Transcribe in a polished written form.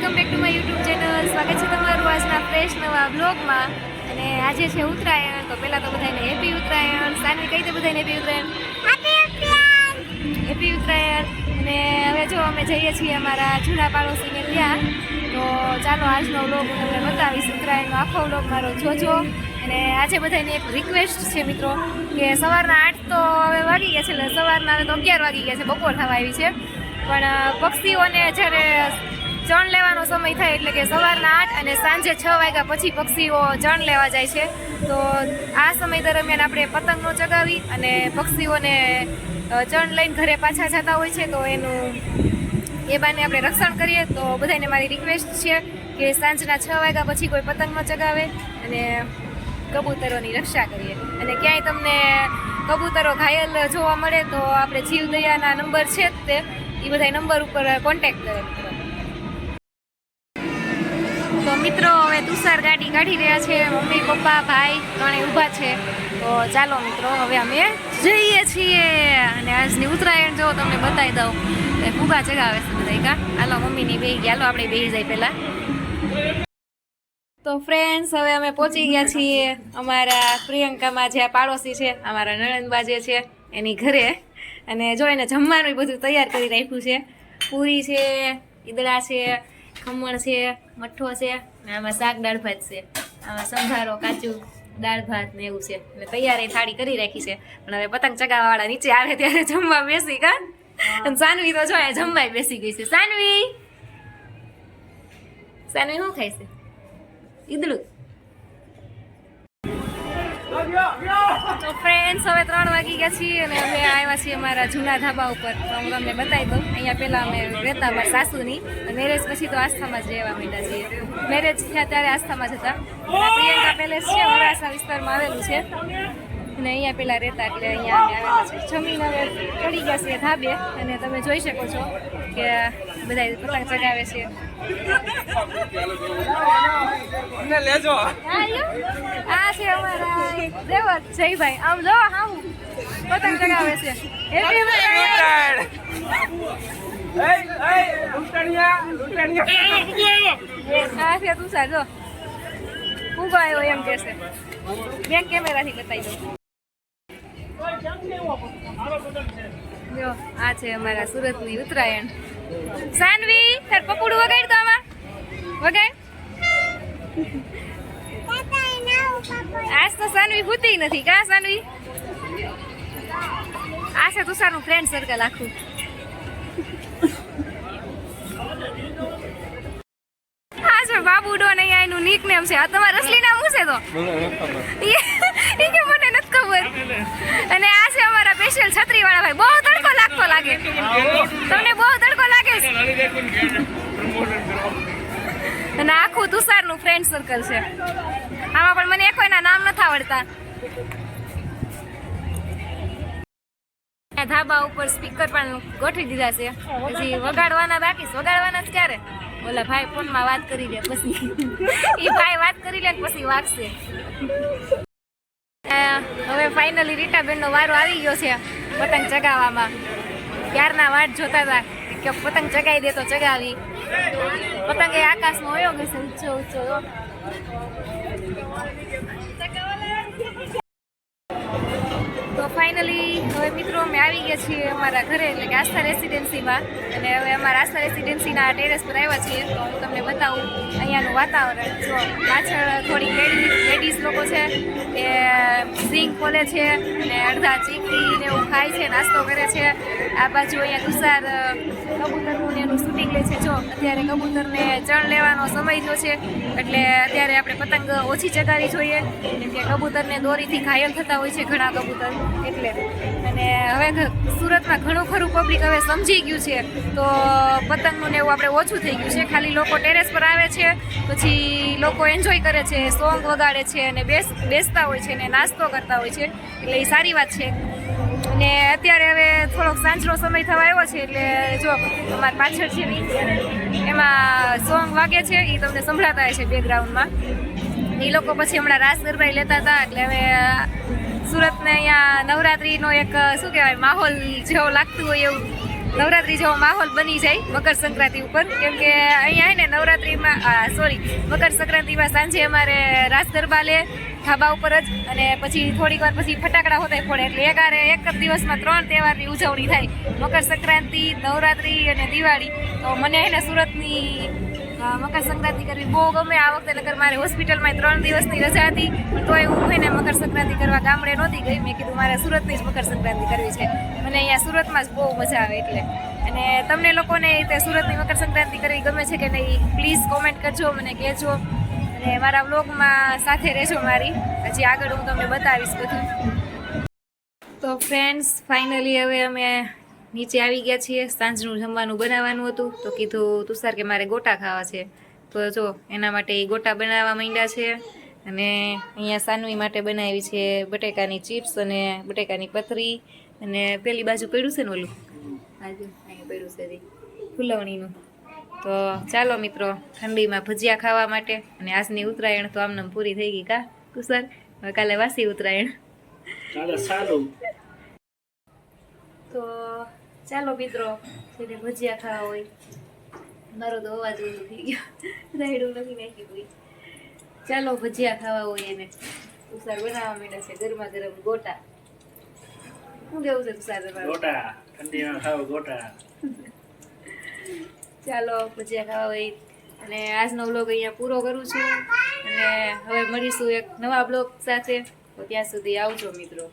Welcome back to my YouTube channel. સ્વાગત છે તમારું આજના ફ્રેશ નવા બ્લોગમાં. અને આજે છે ઉત્તરાયણ, તો પહેલાં તો બધાને હેપી ઉત્તરાયણ. સાનવી કહી દે બધાને હેપી ઉત્તરાયણ. હેપી ઉત્તરાયણ. અને હવે જો અમે જઈએ છીએ અમારા જૂના પાડોશીને ત્યાં. તો ચાલો આજનો વ્લોગ હું તમને બતાવીશ. ઉત્તરાયણનો આખો વ્લોગ મારો જોજો. અને આજે બધાને એક રિક્વેસ્ટ છે મિત્રો કે સવારના 8 તો હવે વાગી ગયા છે, એટલે સવારના હવે તો 11 વાગી ગયા છે, બપોર થવા આવી છે. પણ પક્ષીઓને જ્યારે ચણ લેવાનો સમય થાય એટલે કે સવારના 8 અને સાંજે 6 વાગ્યા પછી પક્ષીઓ ચણ લેવા જાય છે. તો આ સમય દરમિયાન આપણે પતંગ ન ચગાવી અને પક્ષીઓને ચણ લઈને ઘરે પાછા જતા હોય છે, તો એનું એ બાને આપણે રક્ષણ કરીએ. તો બધાને મારી રિક્વેસ્ટ છે કે સાંજના 6 વાગ્યા પછી કોઈ પતંગ ન ચગાવે અને કબૂતરોની રક્ષા કરીએ. અને ક્યાંય તમને કબૂતરો ઘાયલ જોવા મળે તો આપણે જીવદયાના નંબર છે જ તે, એ બધા નંબર ઉપર કોન્ટેક્ટ કરે મિત્રો. તો મિત્રો હવે તુષાર ગાડી કાઢી રહ્યા છે, મમ્મી પપ્પા ભાઈ ત્રણેય ઊભા છે. તો ચાલો મિત્રો હવે અમે જઈએ છીએ. અને આજની ઉત્તરાયણ જો તમને બતાવી દઉં, ફુગા ચગાવે છે બધા. કા હાલો મમ્મીની બેહી ગયા, હાલો આપણે બેહી જાય પહેલાં. તો ફ્રેન્ડ્સ હવે અમે પહોંચી ગયા છીએ અમારા પ્રિયંકામાં, જે પાડોશી છે અમારા નણંદબા જે છે એની ઘરે. અને જો એને જમવાનું બધું તૈયાર કરી રાખ્યું છે. પૂરી છે, ઈદડા છે, ખમણ છે, મઠ્ઠો છે, અને આમાં શાક દાળ ભાત છે, આમાં સંભારો કાચું દાળ ભાત ને એવું છે. એટલે તૈયાર એ થાળી કરી રાખી છે. પણ હવે પતંગ ચગાવવાવાળા નીચે આવે ત્યારે જમવા બેસી. કા અને સાનવી તો જો જમવાય બેસી ગઈ છે. સાનવી સાનવી શું ખાય છે? ઈદડું. તો ફ્રેન્ડ્સ હવે 3 વાગી ગયા છીએ અને અમે આવ્યા છીએ અમારા જૂના ધાબા ઉપર. તો હું તમને બતાવી દઉં, અહીંયા પહેલાં અમે રહેતા અમારા સાસુની, મેરેજ પછી તો આસ્થામાં જ રહેવા માંડ્યા છીએ. મેરેજ થયા ત્યારે આસ્થામાં જ હતા. પ્રિયંકા પેલેસ છે, વરાસા વિસ્તારમાં આવેલું છે, અને અહીંયા પહેલાં રહેતા, એટલે અહીંયા અમે આવેલા છે. જમીન હવે ચડી ગયા છે ધાબે, અને તમે જોઈ શકો છો કે બધા પતંગ ચગાવે છે. આ છે અમારા દેવર જયભાઈ, આમ જો આમ પતંગ ચગાવે છે. હેપી ઉત્તરાયણ. આ છે તુષાર, જો ફૂગો આવ્યો એમ કે છે. બેક કેમેરાથી બતાવી દઉં. જો આ છે અમારા સુરતની ઉત્તરાયણ. સાનવી તાર પપુડું વગાડ તો આમાં વગાડ. આજ તો સાનવી ભૂતી નથી. કા સાનવી? આ છે તુષારનું ફ્રેન્ડ સર્કલ આખું. આ છે બાબુ ડોન, અહીંયા એનું નિક નેમ છે. આ તમારું અસલી નામ શું છે? તો એ કે મને નથી ખબર. અને આ છે અમારા સ્પેશિયલ છત્રી વાળા ભાઈ. બહુ તડકો લાગતો લાગે તમને? બહુ તડકો લાગે છે? અને આખું તુષારનું ફ્રેન્ડ સર્કલ છે. આમાં પણ મને કોઈના નામ નથી આવડતા. ધાબા ઉપર સ્પીકર પણ ગોઠવી દીધા છે, પછી વગાડવાના બાકી. વગાડવાના જ ક્યારે? ઓલા ભાઈ ફોનમાં વાત કરી લે, પછી એ ભાઈ વાત કરી લે પછી વાગશે. હવે ફાઇનલી રીટાબેનનો વારો આવી ગયો છે પતંગ ચગાવવામાં. ક્યારના વાટ જોતા હતા કે પતંગ ચગાવી દે તો ચગાવી. પતંગ એ આકાશમાં વયો ગયો છે ઊંચો ઊંચો. તો ફાઇનલી હવે મિત્રો અમે આવી ગયા છીએ અમારા ઘરે, એટલે કે આસ્થા રેસિડેન્સીમાં. અને હવે અમારા આસ્થા રેસિડેન્સીના ટેરેસ પર આવ્યા છીએ. તો હું તમને બતાવું અહીંયાનું વાતાવરણ. જો પાછળ થોડી લેડીઝ લોકો છે એ સિંગ ખોલે છે અને અડધા ચીકડી ને એવું ખાય છે, નાસ્તો કરે છે. આ બાજુ અહીંયા તુષાર કબૂતરનું ને એનું શૂટિંગ લે છે. જો અત્યારે કબૂતરને ચણ લેવાનો સમય જો છે, એટલે અત્યારે આપણે પતંગ ઓછી ચગાવી જોઈએ, કેમ કે કબૂતરને દોરીથી ઘાયલ થતા હોય છે ઘણા કબૂતર એટલે. અને હવે સુરતમાં ઘણું ખરું પબ્લિક હવે સમજી ગયું છે, તો પતંગનું ને એવું આપણે ઓછું થઈ ગયું છે. ખાલી લોકો ટેરેસ પર આવે છે, પછી લોકો એન્જોય કરે છે, સોંગ વગાડે છે અને બેસતા હોય છે ને નાસ્તો કરતા હોય છે, એટલે એ સારી વાત છે. અને અત્યારે હવે થોડોક સાંજનો સમય થવા આવ્યો છે, એટલે જો અમારી પાછળ છે એમાં સોંગ વાગે છે, એ તમને સંભળાતા હોય છે બેકગ્રાઉન્ડમાં. એ લોકો પછી હમણાં રાસ ગરબા લેતા હતા, એટલે હવે સુરતને અહીંયા નવરાત્રિનો એક શું કહેવાય માહોલ જેવો લાગતું હોય એવું નવરાત્રી જેવો માહોલ બની જાય મકર સંક્રાંતિ ઉપર, કેમ કે અહીંયા હે ને નવરાત્રીમાં મકર સંક્રાંતિમાં સાંજે અમારે રાસ ગરબા લે ધાબા ઉપર જ, અને પછી થોડીક વાર પછી ફટાકડા હોતા ફોડે, એટલે એક જ દિવસમાં 3 તહેવારની ઉજવણી થાય, મકર સંક્રાંતિ, નવરાત્રી અને દિવાળી. તો મને હે ને સુરતની મકર સંક્રાંતિ કરવી બહુ ગમે. આ વખતે નકર મારે હોસ્પિટલમાં 3 દિવસની રજા હતી, પણ તોય હું હે ને મકર સંક્રાંતિ કરવા ગામડે નહોતી ગઈ. મેં કીધું મારે સુરતની જ મકર સંક્રાંતિ કરવી છે, મને અહીંયા સુરતમાં જ બહુ મજા આવે એટલે. અને તમને લોકોને તે સુરતની મકર સંક્રાંતિ કરવી ગમે છે કે નહીં, પ્લીઝ કોમેન્ટ કરજો, મને કહેજો, અને મારા વ્લોગમાં સાથે રહેજો મારી. હજી આગળ હું તમને બતાવીશ બધું. તો ફ્રેન્ડ્સ, ફાઇનલી હવે અમે નીચે આવી ગયા છીએ. સાંજનું જમવાનું બનાવવાનું હતું, તો કીધું તુષાર કે મારે ગોટા ખાવા છે, તો જો એના માટે ગોટા બનાવવા માંડ્યા છે. અને અહીંયા સાનવી માટે બનાવી છે બટેકાની ચિપ્સ અને બટેકાની પતરી, અને પેલી બાજુ પડ્યું છે ને ઓલું આજુ અહીંયા પડ્યું છે ફૂલવણીનું. તો ચાલો મિત્રો, ઠંડીમાં ભજીયા ખાવા માટે. અને આજની ઉત્તરાયણ તો આમને પૂરી થઈ ગઈ કા તુષાર? હવે કાલે વાસી ઉત્તરાયણ. તો ચાલો મિત્રો, જેને ભજીયા ખાવા હોય, મારો તો અવાજ ઓછો થઈ ગયો, રાયડું નથી નાખી કોઈ. ચાલો ભજીયા ખાવા હોય એને તુષાર બનાવવા માંડ્યા છે ગરમા ગરમ ગોટા. શું કેવું છે તુષાર તમારું? ગોટા ઠંડીમાં ખાવ ગોટા. ચાલો ભજીયા ખાવા હોય. અને આજનો બ્લોગ અહીંયા પૂરો કરું છું, અને હવે મળીશું એક નવા બ્લોગ સાથે. તો ત્યાં સુધી આવજો મિત્રો.